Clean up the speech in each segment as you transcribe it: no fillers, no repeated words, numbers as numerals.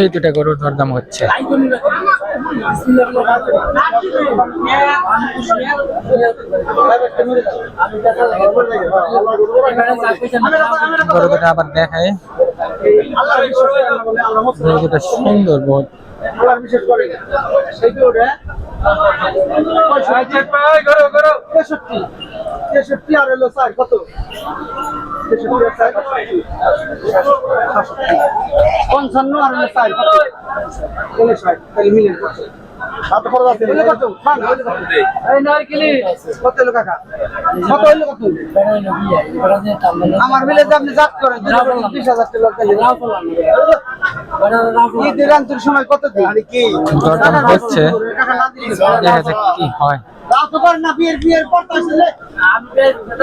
এই দুটা গরুর দরদাম হচ্ছে। গরু দুটা আবার দেখায়, গরু দুটা সুন্দর বহুত। বিশেষ করে আর হলো স্যার কত 55 আর হলো স্যার কত 59 তাহলে মিলে কত খরচ আছে কত এই নয় কিলি কত হলো কাকা কত হলো কত আমার মিলে যে আপনি জাত করেন 20000 টাকা তাহলে নাও করলাম এই দিরান্তর সময় কত দিন মানে কি দরদাম হচ্ছে, দেখা যাক কি হয়। রাত কর না বিয়ের পড়তে আসলে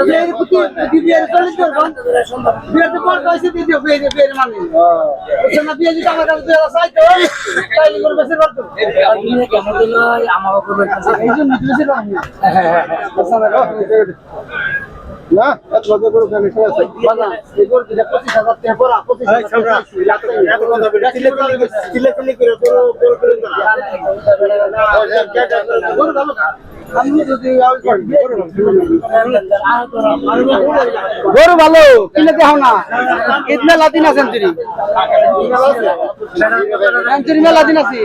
বিয়ের প্রতি বিয়ের চলে তো বিয়ের তো পড়তে আসে দিও বিয়ের মানে ওটা না বিয়ে যদি আমার কাছে দেওয়া চাইতো তাইলে করে বেশি করতো বিয়ে কেমন দিল আমার উপর এই জন্য বেশি করব না এত লগে করে আমি সবাই আছে বাবা এই গরু দিলে 25000 টাকা পড়া 25000 এত কথা বলে সিলেক্টলি করে গরু ভালো আমি যদি গরু ভালো কিনে দেও না কিতনা লাদিন আছেন তুই সেঞ্চুরি মে লাদিন আছে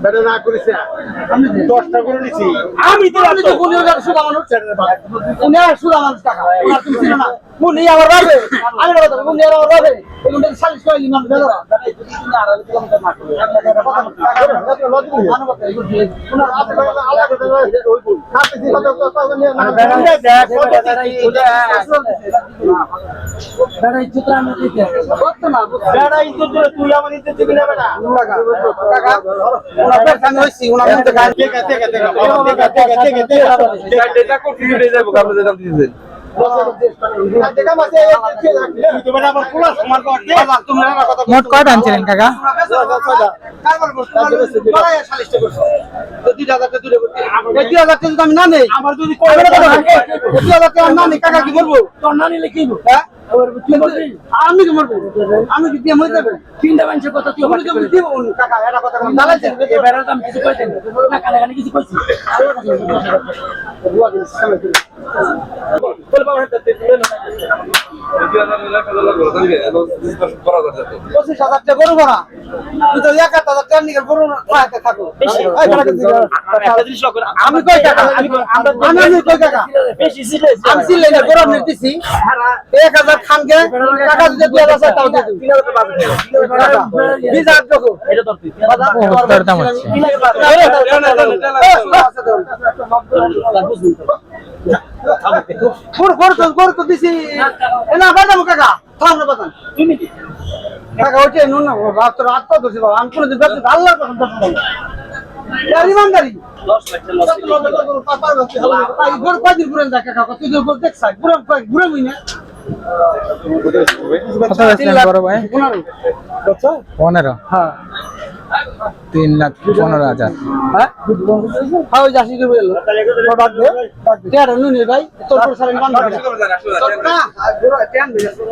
বেটা না করিস আমি 10টা করে নিছি আমি তো কোনে সুদা মানুষ কোনে সুদা মানুষ টাকা আর তুমি ছিল না কোনে আমার বাবা আমি বলতো কোনে আমার বাবা কোনে 40 কইলি মান বেলা আর কিলোমিটার মাঠ তুই আমার ইজ্জত দিবি না বেটা আমি হইছি উনা মধ্যে গান দেখা দেখা করতে দিতে যাবো আপনি যেটা দিতেছেন মোট কয়টা আনছিলেন কাকা? 2000 আমি না নেই আমার যদি 2000 টাকা না নেই কাকা কি করবো তোর না নিলে কি আমি কি মরবো আমি কি দিয়ে মরে যাবে তিনটা মানুষের কথা তুই দিব কাকা এটা কথা দালাইছেন এবারে আমি কিছু কইছেন না কানে কানে কিছু কইছি বল বাবা এটা দিবেন 25000 টাকা গরু ভরা তুই তো 1000 টাকা নিয়ে গরু খাইতে থাকো আমি কই টাকা আমি কই টাকা বেশি ছিলে আমি ছিলে না গরু নিতেছি 1000 খানকে টাকা যদি 2000 টাকা দাও 3000 টাকা 20000 টাকা এটা তোর দরদাম হচ্ছে। গরু তো দিছি না বাদাম কাকা থাম না বাদাম তুমি কি কাকা ওইটা নুন না রাত তো ধরছি বাবা আমি কোনদিন ব্যস্ত আল্লাহর কসম ধরছি বাবা ইমানদারি 10 লাখ গরু কয়দিন ঘুরেন দেখা কাকা তুই গরু দেখছ ঘুরে মুই না কত বেচলেন বড় ভাই? 15। হ্যাঁ 3,15,000। হ্যাঁ ওই যাসি করে বললো বাদ দে তেরা নুনি ভাই তোর পর সারেন বান্ধব না গরু টেন দিছে